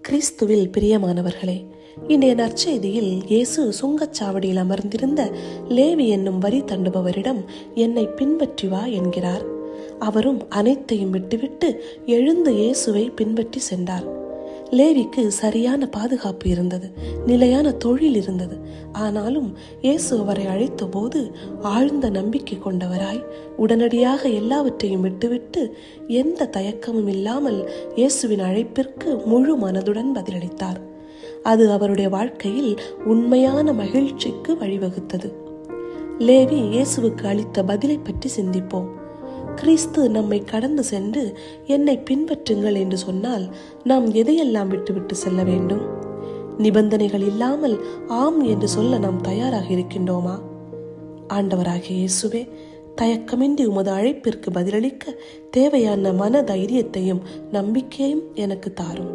கிறிஸ்துவில் பிரியமானவர்களே, இன்றைய நற்செய்தியில் இயேசு சுங்கச்சாவடியில் அமர்ந்திருந்த லேவி என்னும் வரி தண்டுபவரிடம் என்னை பின்பற்றி வா என்கிறார். அவரும் அனைத்தையும் விட்டுவிட்டு எழுந்து இயேசுவை பின்பற்றி சென்றார். லேவிக்கு சரியான பாதுகாப்பு இருந்தது, நிலையான தொழில் இருந்தது. ஆனாலும் இயேசு அவரை அழைத்த போது ஆழ்ந்த நம்பிக்கை கொண்டவராய் உடனடியாக எல்லாவற்றையும் விட்டுவிட்டு எந்த தயக்கமும் இல்லாமல் இயேசுவின் அழைப்பிற்கு முழு மனதுடன் பதிலளித்தார். அது அவருடைய வாழ்க்கையில் உண்மையான மகிழ்ச்சிக்கு வழிவகுத்தது. லேவி இயேசுவுக்கு அளித்த பதிலை பற்றி சிந்திப்போம். கிறிஸ்து நம்மை கடந்து சென்று என்னை பின்பற்றுங்கள் என்று சொன்னால் நாம் எதையெல்லாம் விட்டுவிட்டு செல்ல வேண்டும்? நிபந்தனைகள் இல்லாமல் ஆம் என்று சொல்ல நாம் தயாராக இருக்கின்றோமா? ஆண்டவராகிய இயேசுவே, தயக்கமின்றி உமது அழைப்பிற்கு பதிலளிக்க தேவையான மன தைரியத்தையும் நம்பிக்கையும் எனக்கு தாரும்.